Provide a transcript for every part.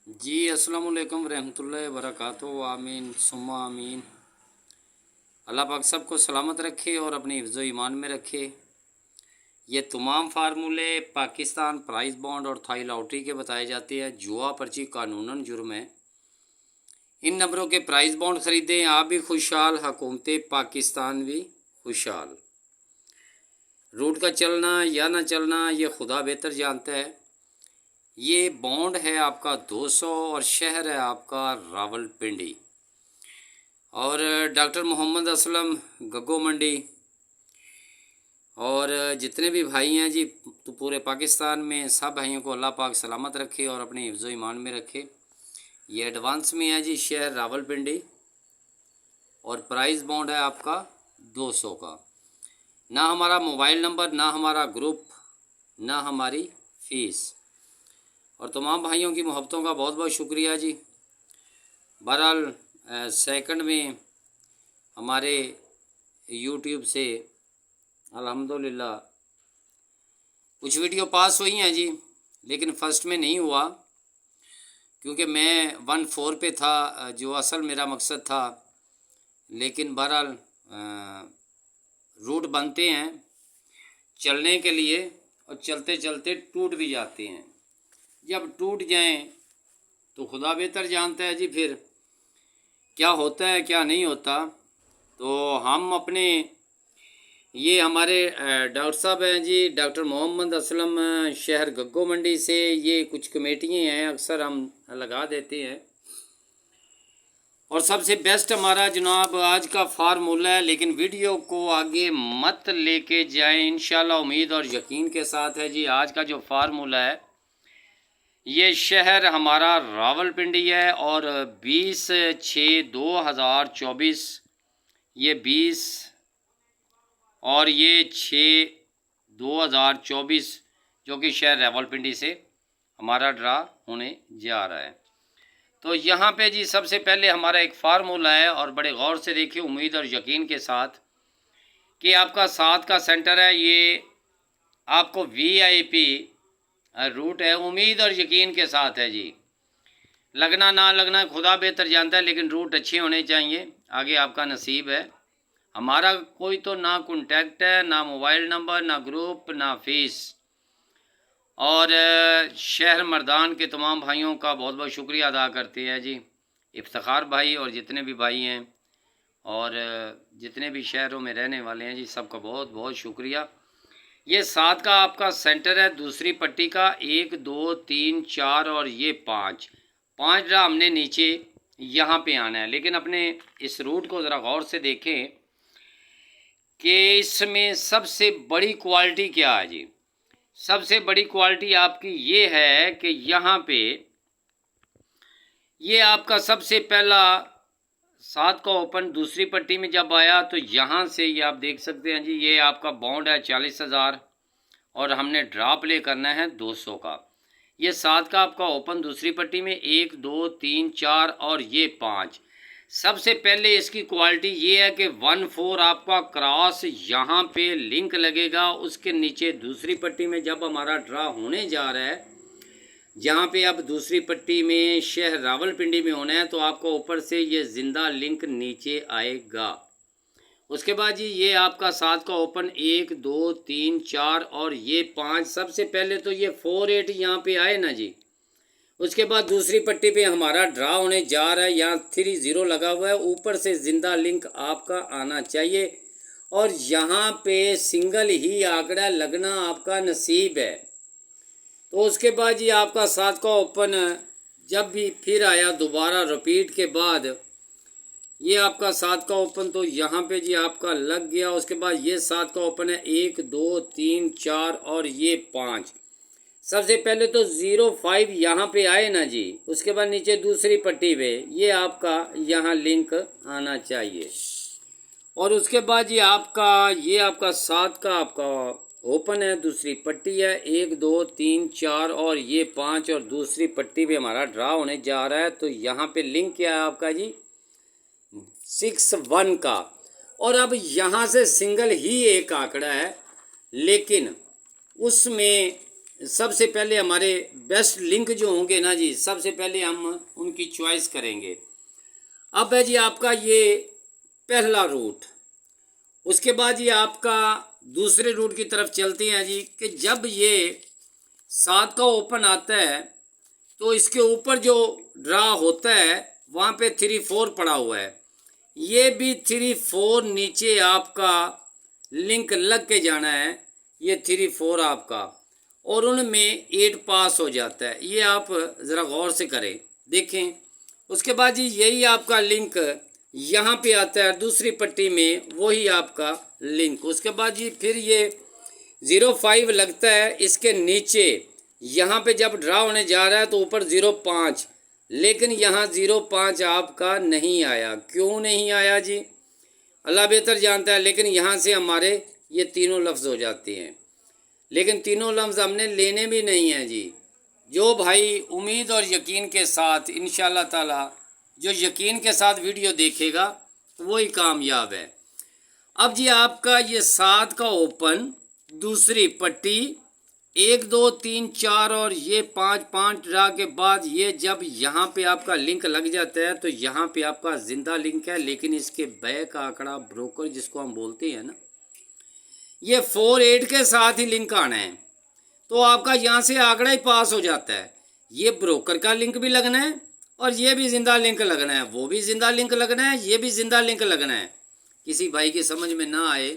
जी अस्सलाम वालेकुम रहमतुल्लाहि व बरकातुहू। आमीन सुम्मा आमीन। अल्लाह पाक सबको सलामत रखे और अपने हिफ्ज़ो ईमान में रखे। ये तमाम फार्मूले पाकिस्तान प्राइज़ बॉन्ड और थाई लॉटरी के बताए जाते हैं। जुआ पर्ची कानूनन जुर्म है। इन नंबरों के प्राइज़ बॉन्ड ख़रीदें, आप भी खुशहाल, हुकूमत पाकिस्तान भी खुशहाल। रूट का चलना या ना चलना ये खुदा बेहतर जानता है। ये बॉन्ड है आपका 200 और शहर है आपका रावलपिंडी। और डॉक्टर मोहम्मद असलम गग्गो मंडी और जितने भी भाई हैं जी तो पूरे पाकिस्तान में सब भाइयों को अल्लाह पाक सलामत रखे और अपने हिफ्ज़ो ईमान में रखे। ये एडवांस में है जी, शहर रावलपिंडी और प्राइस बॉन्ड है आपका 200 का। ना हमारा मोबाइल नंबर, ना हमारा ग्रुप, ना हमारी फ़ीस। और तमाम भाइयों की मोहब्बतों का बहुत बहुत शुक्रिया जी। बहरहाल सेकंड में हमारे यूट्यूब से अल्हम्दुलिल्लाह कुछ वीडियो पास हुई हैं जी, लेकिन फ़र्स्ट में नहीं हुआ क्योंकि मैं 1-4 पे था जो असल मेरा मकसद था। लेकिन बहरहाल रूट बनते हैं चलने के लिए और चलते चलते टूट भी जाते हैं। जब टूट जाएं तो खुदा बेहतर जानता है जी फिर क्या होता है क्या नहीं होता। तो हम अपने ये हमारे डॉक्टर साहब हैं जी, डॉक्टर मोहम्मद असलम, शहर गग्गो मंडी से। ये कुछ कमेटियाँ हैं अक्सर हम लगा देते हैं। और सबसे बेस्ट हमारा जनाब आज का फार्मूला है, लेकिन वीडियो को आगे मत लेके जाएं, इंशाल्लाह उम्मीद और यकीन के साथ है जी। आज का जो फार्मूला है ये शहर हमारा रावलपिंडी है और 20/6/2024 ये 20 और ये 6/2024 जो कि शहर रावलपिंडी से हमारा ड्रा होने जा रहा है। तो यहाँ पे जी सबसे पहले हमारा एक फार्मूला है और बड़े गौर से देखिए उम्मीद और यकीन के साथ कि आपका 7 का सेंटर है। ये आपको VIP रूट है, उम्मीद और यकीन के साथ है जी। लगना ना लगना खुदा बेहतर जानता है, लेकिन रूट अच्छे होने चाहिए। आगे आपका नसीब है। हमारा कोई तो ना कॉन्टैक्ट है, ना मोबाइल नंबर, ना ग्रुप, ना फीस। और शहर मर्दान के तमाम भाइयों का बहुत बहुत शुक्रिया अदा करते हैं जी। इफ्तिखार भाई और जितने भी भाई हैं और जितने भी शहरों में रहने वाले हैं जी, सबका बहुत बहुत शुक्रिया। ये 7 का आपका सेंटर है, दूसरी पट्टी का 1 2 3 4 और ये 5 ड्रा हमने नीचे यहाँ पे आना है। लेकिन अपने इस रूट को ज़रा गौर से देखें कि इसमें सबसे बड़ी क्वालिटी क्या है जी। सबसे बड़ी क्वालिटी आपकी ये है कि यहाँ पे ये आपका सबसे पहला 7 का ओपन दूसरी पट्टी में जब आया तो यहाँ से ये आप देख सकते हैं जी, ये आपका बॉन्ड है 40,000 और हमने ड्रा प्ले करना है 200 का। ये 7 का आपका ओपन दूसरी पट्टी में 1 2 3 4 और ये 5। सबसे पहले इसकी क्वालिटी ये है कि 1-4 आपका क्रॉस यहाँ पे लिंक लगेगा। उसके नीचे दूसरी पट्टी में जब हमारा ड्रा होने जा रहा है, जहाँ पे अब दूसरी पट्टी में शहर रावलपिंडी में होना है, तो आपको ऊपर से ये जिंदा लिंक नीचे आएगा। उसके बाद जी ये आपका 7 का ओपन 1 2 3 4 और ये 5। सबसे पहले तो ये 4-8 यहाँ पे आए ना जी। उसके बाद दूसरी पट्टी पे हमारा ड्रा होने जा रहा है, यहाँ 3-0 लगा हुआ है, ऊपर से जिंदा लिंक आपका आना चाहिए और यहाँ पे सिंगल ही आंकड़ा लगना आपका नसीब है। तो उसके बाद जी आपका 7 का ओपन जब भी फिर आया दोबारा रिपीट के बाद, ये आपका 7 का ओपन तो यहाँ पे जी आपका लग गया। उसके बाद ये 7 का ओपन है 1 2 3 4 और ये 5। सबसे पहले तो 0-5 यहाँ पे आए ना जी। उसके बाद नीचे दूसरी पट्टी पे ये आपका यहाँ लिंक आना चाहिए। और उसके बाद ये आपका 7 का आपका ओपन है, दूसरी पट्टी है 1 2 3 4 और ये 5 और दूसरी पट्टी पे हमारा ड्रा होने जा रहा है। तो यहाँ पे लिंक क्या है आपका जी 6-1 का। और अब यहाँ से सिंगल ही एक आंकड़ा है, लेकिन उसमें सबसे पहले हमारे बेस्ट लिंक जो होंगे ना जी, सबसे पहले हम उनकी चॉइस करेंगे। अब है जी आपका ये पहला रूट। उसके बाद ये आपका दूसरे रूट की तरफ चलते हैं जी, कि जब ये 7 का ओपन आता है तो इसके ऊपर जो ड्रा होता है वहाँ पे 3-4 पड़ा हुआ है। ये भी 3-4 नीचे आपका लिंक लग के जाना है, ये 3-4 आपका, और उनमें 8 पास हो जाता है। ये आप ज़रा गौर से करें, देखें। उसके बाद जी यही आपका लिंक यहाँ पे आता है दूसरी पट्टी में, वही आपका लिंक। उसके बाद जी फिर ये 0.5 लगता है इसके नीचे, यहाँ पे जब ड्रा होने जा रहा है तो ऊपर 0.5, लेकिन यहाँ 0.5 आपका नहीं आया। क्यों नहीं आया जी, अल्लाह बेहतर जानता है। लेकिन यहाँ से हमारे ये तीनों लफ्ज़ हो जाते हैं, लेकिन तीनों लफ्ज़ हमने लेने भी नहीं हैं जी। जो भाई उम्मीद और यकीन के साथ, इंशाअल्लाह ताला जो यकीन के साथ वीडियो देखेगा वही कामयाब है। अब जी आपका ये 7 का ओपन, दूसरी पट्टी, 1 2 3 4 और ये 5 ड्रा के बाद ये जब यहाँ पे आपका लिंक लग जाता है तो यहाँ पे आपका जिंदा लिंक है, लेकिन इसके बैक आंकड़ा ब्रोकर जिसको हम बोलते हैं ना, ये 4-8 के साथ ही लिंक आना है, तो आपका यहाँ से आंकड़ा ही पास हो जाता है। ये ब्रोकर का लिंक भी लगना है और ये भी जिंदा लिंक लगना है, वो भी जिंदा लिंक लगना है, ये भी जिंदा लिंक लगना है। किसी भाई की समझ में ना आए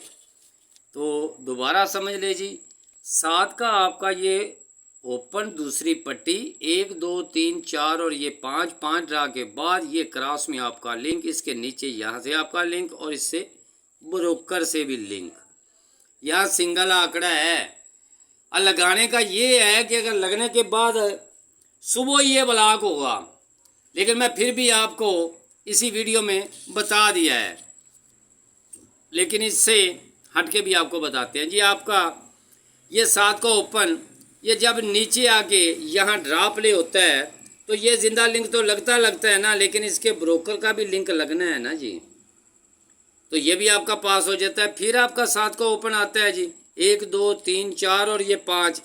तो दोबारा समझ ले जी। 7 का आपका ये ओपन, दूसरी पट्टी, 1 2 3 4 और ये 5 ड्रा के बाद ये क्रॉस में आपका लिंक, इसके नीचे यहाँ से आपका लिंक और इससे ब्रोकर से भी लिंक। यहाँ सिंगल आंकड़ा है। और लगाने का ये है कि अगर लगने के बाद सुबह ये ब्लॉक होगा, लेकिन मैं फिर भी आपको इसी वीडियो में बता दिया है, लेकिन इससे हट के भी आपको बताते हैं जी। आपका ये 7 का ओपन, ये जब नीचे आके यहाँ ड्रा प्ले होता है तो ये जिंदा लिंक तो लगता है ना, लेकिन इसके ब्रोकर का भी लिंक लगना है ना जी, तो ये भी आपका पास हो जाता है। फिर आपका 7 का ओपन आता है जी, 1 2 3 4 और ये 5,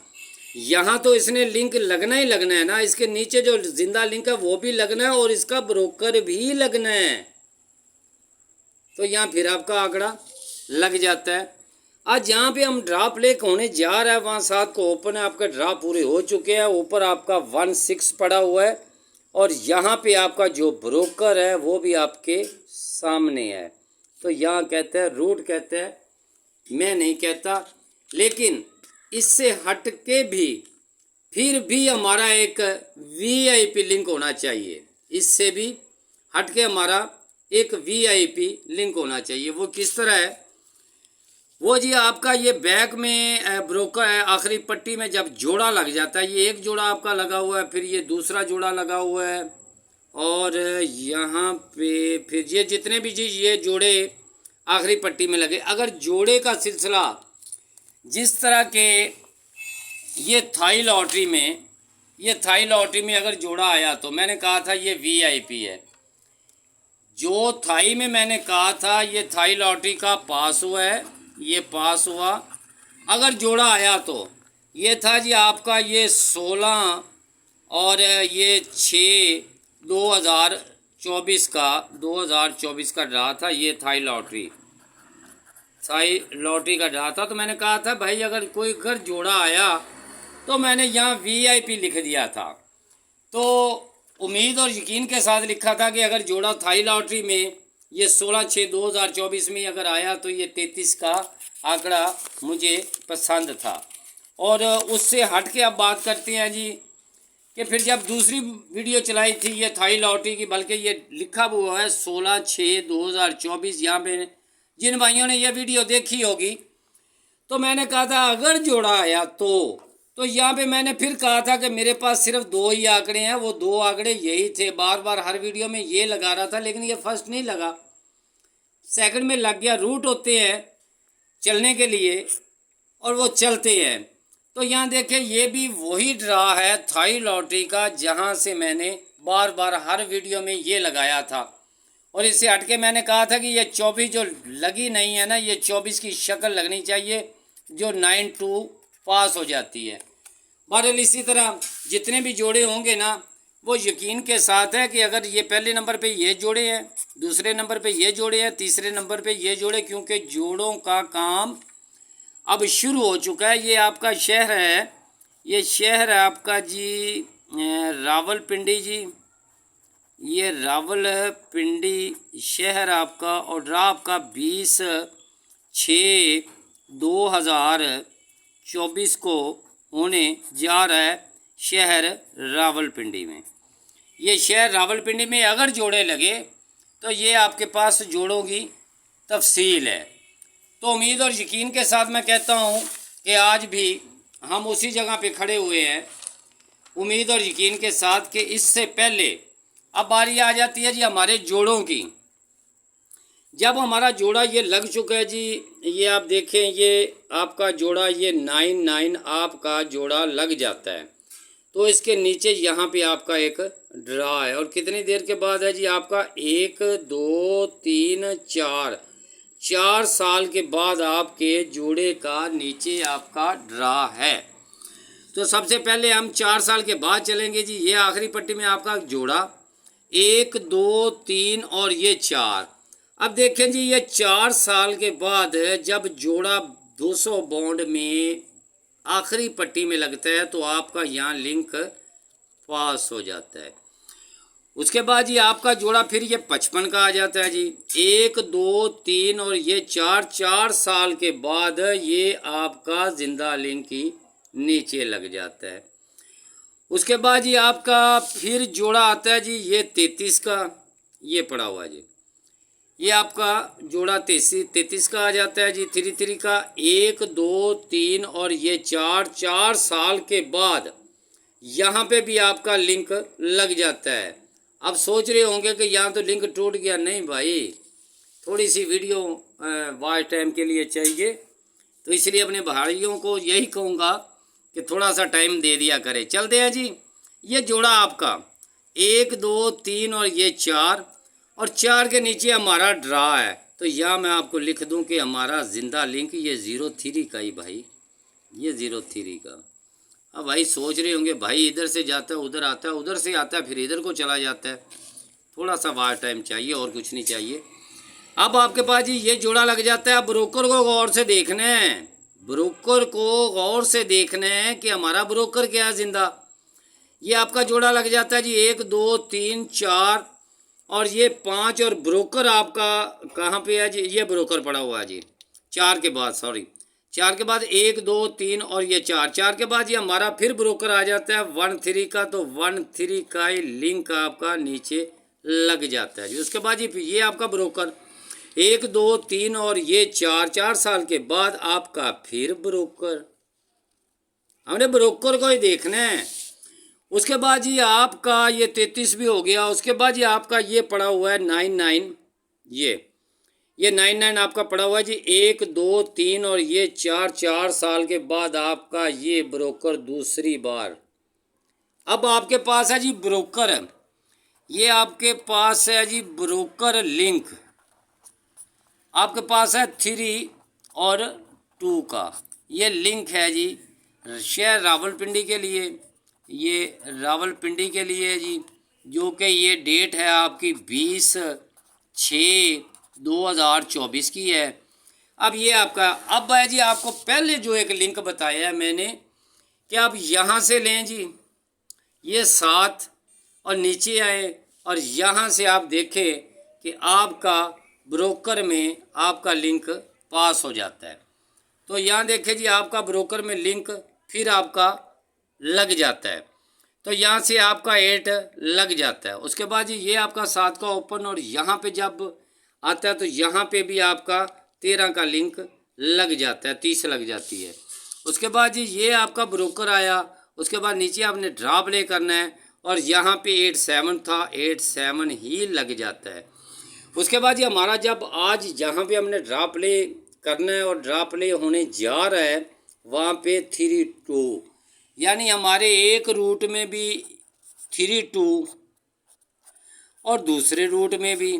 यहाँ तो इसने लिंक लगना ही लगना है ना, इसके नीचे जो जिंदा लिंक है वो भी लगना है और इसका ब्रोकर भी लगना है, तो यहाँ फिर आपका आंकड़ा लग जाता है। आज जहाँ पे हम ड्रा प्ले होने जा रहा है वहाँ 7 को ओपन है, आपका ड्रा पूरे हो चुके हैं, ऊपर आपका 1-6 पड़ा हुआ है और यहाँ पे आपका जो ब्रोकर है वो भी आपके सामने है। तो यहाँ कहते हैं रूट, कहते हैं, मैं नहीं कहता, लेकिन इससे हट के भी फिर भी हमारा एक VIP लिंक होना चाहिए। इससे भी हट के हमारा एक VIP लिंक होना चाहिए। वो किस तरह है, वो जी आपका ये बैक में ब्रोकर है, आखिरी पट्टी में जब जोड़ा लग जाता है, ये एक जोड़ा आपका लगा हुआ है, फिर ये दूसरा जोड़ा लगा हुआ है और यहाँ पे फिर ये जितने भी जी ये जोड़े आखिरी पट्टी में लगे। अगर जोड़े का सिलसिला जिस तरह के ये थाई लॉटरी में अगर जोड़ा आया तो मैंने कहा था ये VIP है। जो थाई में मैंने कहा था ये थाई लॉटरी का पास हुआ है, ये पास हुआ। अगर जोड़ा आया तो ये था जी आपका ये 16 और ये 6 2024 का ड्रा था, ये थाई लॉटरी का ड्रा था। तो मैंने कहा था भाई अगर कोई घर जोड़ा आया तो मैंने यहाँ VIP लिख दिया था, तो उम्मीद और यकीन के साथ लिखा था कि अगर जोड़ा थाई लॉटरी में ये 16/6/2024 में अगर आया तो ये 33 का आंकड़ा मुझे पसंद था। और उससे हट के अब बात करते हैं जी कि फिर जब दूसरी वीडियो चलाई थी ये थाई लॉटरी की, बल्कि ये लिखा हुआ है 16/6/2024। यहाँ पे जिन भाइयों ने ये वीडियो देखी होगी तो मैंने कहा था अगर जोड़ा आया तो यहाँ पे मैंने फिर कहा था कि मेरे पास सिर्फ 2 ही आंकड़े हैं, वो 2 आंकड़े यही थे। बार बार हर वीडियो में ये लगा रहा था, लेकिन ये फर्स्ट नहीं लगा, सेकंड में लग गया। रूट होते हैं चलने के लिए और वो चलते हैं। तो यहाँ देखें ये भी वही ड्रा है थाई लॉटरी का, जहाँ से मैंने बार बार हर वीडियो में ये लगाया था। और इससे हट के मैंने कहा था कि ये 24 जो लगी नहीं है ना, ये 24 की शक्ल लगनी चाहिए जो 9-2 पास हो जाती है। बहरहाल इसी तरह जितने भी जोड़े होंगे ना, वो यकीन के साथ है कि अगर ये पहले नंबर पे ये जोड़े हैं, दूसरे नंबर पे ये जोड़े हैं, तीसरे नंबर पे ये जोड़े, क्योंकि जोड़ों का काम अब शुरू हो चुका है। ये आपका शहर है, ये शहर है आपका जी रावलपिंडी जी, ये रावलपिंडी शहर आपका, और आपका 20/6/2024 को होने जा रहा है शहर रावलपिंडी में। ये शहर रावलपिंडी में अगर जोड़े लगे तो ये आपके पास जोड़ों की तफसील है। तो उम्मीद और यकीन के साथ मैं कहता हूँ कि आज भी हम उसी जगह पे खड़े हुए हैं, उम्मीद और यकीन के साथ कि इससे पहले अब बारी आ जाती है जी हमारे जोड़ों की। जब हमारा जोड़ा ये लग चुका है जी, ये आप देखें, ये आपका जोड़ा, ये 9 आपका जोड़ा लग जाता है, तो इसके नीचे यहाँ पे आपका एक ड्रा है। और कितनी देर के बाद है जी आपका 1 2 3 4 साल के बाद आपके जोड़े का नीचे आपका ड्रा है। तो सबसे पहले हम 4 साल के बाद चलेंगे जी। ये आखिरी पट्टी में आपका जोड़ा 1 2 3 और ये 4। अब देखें जी, ये 4 साल के बाद जब जोड़ा 200 बॉन्ड में आखिरी पट्टी में लगता है तो आपका यहाँ लिंक पास हो जाता है। उसके बाद जी आपका जोड़ा फिर ये 55 का आ जाता है जी। 1 2 3 और ये 4 साल के बाद ये आपका जिंदा लिंक ही नीचे लग जाता है। उसके बाद जी आपका फिर जोड़ा आता है जी ये 33 का, ये पड़ा हुआ है जी, ये आपका जोड़ा 33 का आ जाता है जी। 33 का 1 2 3 और ये 4 साल के बाद यहाँ पे भी आपका लिंक लग जाता है। अब सोच रहे होंगे कि यहाँ तो लिंक टूट गया। नहीं भाई, थोड़ी सी वीडियो वॉच टाइम के लिए चाहिए, तो इसलिए अपने भाइयों को यही कहूँगा कि थोड़ा सा टाइम दे दिया करें। चलते हैं जी। ये जोड़ा आपका 1 2 3 और ये 4 और 4 के नीचे हमारा ड्रा है, तो यहाँ मैं आपको लिख दूं कि हमारा जिंदा लिंक ये 03 का ही भाई, ये 03 का। अब भाई सोच रहे होंगे भाई इधर से जाता है उधर आता है, उधर से आता है फिर इधर को चला जाता है। थोड़ा सा वार टाइम चाहिए और कुछ नहीं चाहिए। अब आपके पास जी ये जोड़ा लग जाता है। अब ब्रोकर को गौर से देखना है, ब्रोकर को गौर से देखना है कि हमारा ब्रोकर क्या है जिंदा। ये आपका जोड़ा लग जाता है जी 1 2 3 4 और ये 5 और ब्रोकर आपका कहाँ पे है जी, ये ब्रोकर पड़ा हुआ है जी 4 के बाद, सॉरी 4 के बाद 1 2 3 और ये 4 के बाद ये हमारा फिर ब्रोकर आ जाता है 13 का, तो 13 का ही लिंक आपका नीचे लग जाता है जी। उसके बाद ये आपका ब्रोकर 1 2 3 और ये 4 साल के बाद आपका फिर ब्रोकर, हमने ब्रोकर को ही देखना है। उसके बाद जी आपका ये 33 भी हो गया। उसके बाद जी आपका ये पड़ा हुआ है 99, ये 99 आपका पड़ा हुआ है जी 1 2 3 और ये 4 साल के बाद आपका ये ब्रोकर दूसरी बार। अब आपके पास है जी ब्रोकर, ये आपके पास है जी ब्रोकर लिंक, आपके पास है 3 और 2 का ये लिंक है जी शहर रावलपिंडी के लिए, ये रावलपिंडी के लिए जी, जो कि ये डेट है आपकी 20/6/2024 की है। अब ये आपका, अब है जी आपको पहले जो एक लिंक बताया है मैंने कि आप यहाँ से लें जी ये 7 और नीचे आए और यहाँ से आप देखें कि आपका ब्रोकर में आपका लिंक पास हो जाता है। तो यहाँ देखें जी आपका ब्रोकर में लिंक फिर आपका लग जाता है, तो यहाँ से आपका 8 लग जाता है। उसके बाद जी ये आपका 7 का ओपन और यहाँ पे जब आता है तो यहाँ पे भी आपका 13 का लिंक लग जाता है, 30 लग जाती है। उसके बाद जी ये आपका ब्रोकर आया। उसके बाद नीचे आपने ड्रा प्ले करना है और यहाँ पे 87 था, 87 ही लग जाता है। उसके बाद ये हमारा जब आज जहाँ पे हमने ड्रा प्ले करना है और ड्रा प्ले होने जा रहा है वहाँ पे 3 2, यानी हमारे एक रूट में भी 3 2 और दूसरे रूट में भी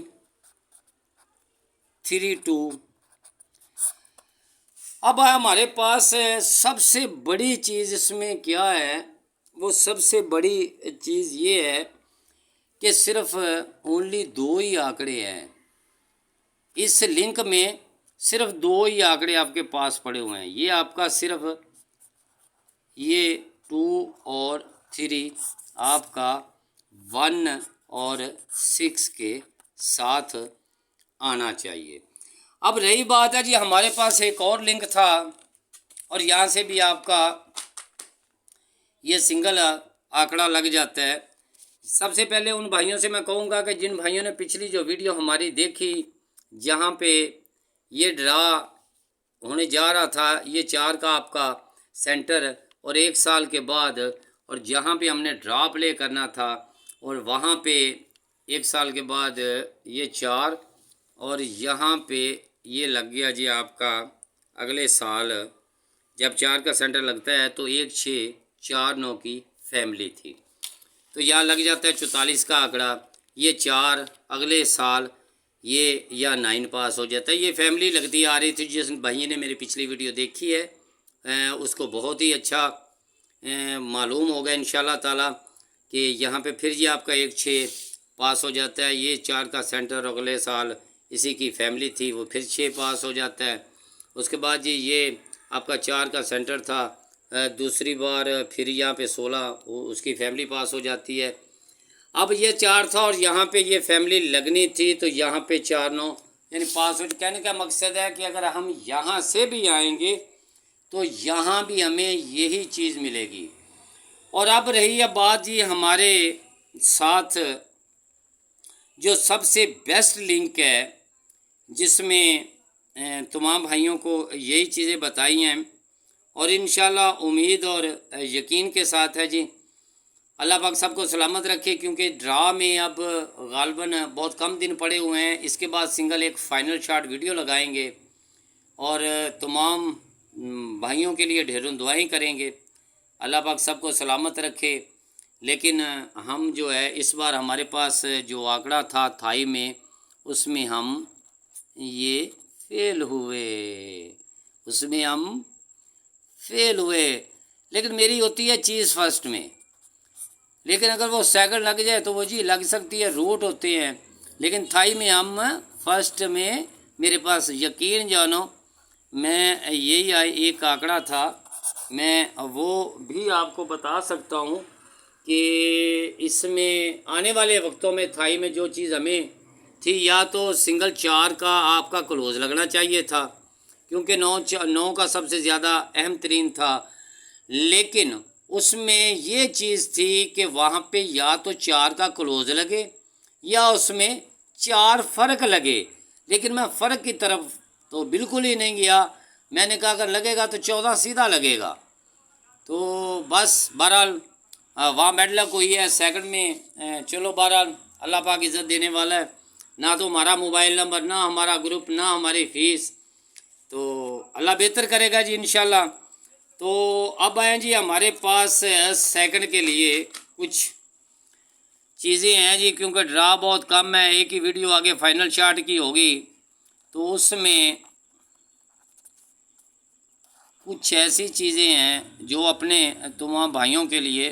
3 2। अब हमारे पास सबसे बड़ी चीज़ इसमें क्या है, वो सबसे बड़ी चीज़ ये है कि सिर्फ ओनली 2 ही आंकड़े हैं इस लिंक में। सिर्फ 2 ही आंकड़े आपके पास पड़े हुए हैं। ये आपका सिर्फ ये 2 और 3 आपका 1 और 6 के साथ आना चाहिए। अब रही बात है जी, हमारे पास एक और लिंक था और यहाँ से भी आपका ये सिंगल आंकड़ा लग जाता है। सबसे पहले उन भाइयों से मैं कहूँगा कि जिन भाइयों ने पिछली जो वीडियो हमारी देखी, जहाँ पे ये ड्रा होने जा रहा था, ये 4 का आपका सेंटर और 1 साल के बाद, और जहाँ पे हमने ड्रा प्ले करना था और वहाँ पे 1 साल के बाद ये 4 और यहाँ पे ये लग गया जी आपका अगले साल जब 4 का सेंटर लगता है तो 1 6 4 9 की फैमिली थी, तो यहाँ लग जाता है 44 का आंकड़ा। ये 4 अगले साल ये या 9 पास हो जाता है। ये फैमिली लगती आ रही थी। जिस भाई ने मेरी पिछली वीडियो देखी है उसको बहुत ही अच्छा मालूम होगा इंशाल्लाह ताला कि यहाँ पे फिर ये आपका 1 6 पास हो जाता है। ये 4 का सेंटर अगले साल इसी की फैमिली थी, वो फिर 6 पास हो जाता है। उसके बाद जी ये आपका 4 का सेंटर था, दूसरी बार फिर यहाँ पे 16 उसकी फैमिली पास हो जाती है। अब ये 4 था और यहाँ पे ये फैमिली लगनी थी, तो यहाँ पे 4 9 यानी पास हो। कहने का मकसद है कि अगर हम यहाँ से भी आएंगे तो यहाँ भी हमें यही चीज़ मिलेगी। और अब रही है बात जी हमारे साथ जो सबसे बेस्ट लिंक है, जिसमें तमाम भाइयों को यही चीज़ें बताई हैं और इंशाल्लाह उम्मीद और यकीन के साथ है जी, अल्लाह पाक सबको सलामत रखे। क्योंकि ड्रा में अब गालबन बहुत कम दिन पड़े हुए हैं। इसके बाद सिंगल एक फ़ाइनल शॉट वीडियो लगाएंगे और तमाम भाइयों के लिए ढेरों दुआएं करेंगे। अल्लाह पाक सबको सलामत रखे। लेकिन हम जो है इस बार हमारे पास जो आंकड़ा था थाई में, उसमें हम ये फेल हुए, उसमें हम फेल हुए। लेकिन मेरी होती है चीज़ फर्स्ट में, लेकिन अगर वो सेकंड लग जाए तो वो जी लग सकती है, रूट होते हैं। लेकिन थाई में हम फर्स्ट में, मेरे पास यकीन जानो, मैं यही एक आंकड़ा था, मैं वो भी आपको बता सकता हूँ कि इसमें आने वाले वक्तों में थाई में जो चीज़ हमें थी, या तो सिंगल 4 का आपका क्लोज लगना चाहिए था क्योंकि 9 का सबसे ज़्यादा अहम तरीन था। लेकिन उसमें ये चीज़ थी कि वहाँ पे या तो 4 का क्लोज लगे या उसमें 4 फ़र्क लगे। लेकिन मैं फ़र्क की तरफ तो बिल्कुल ही नहीं गया। मैंने कहा अगर लगेगा तो 14 सीधा लगेगा। तो बस बहरहाल वहाँ बैड लक हुई है सेकंड में। चलो बहरहाल अल्लाह पाक इज़्ज़त देने वाला है। ना तो हमारा मोबाइल नंबर, ना हमारा ग्रुप, ना हमारी फ़ीस, तो अल्लाह बेहतर करेगा जी इंशाल्लाह। तो अब आए जी हमारे पास सेकंड के लिए कुछ चीज़ें हैं जी, क्योंकि ड्रा बहुत कम है, एक ही वीडियो आगे फाइनल शॉट की होगी, तो उसमें कुछ ऐसी चीज़ें हैं जो अपने तमाम भाइयों के लिए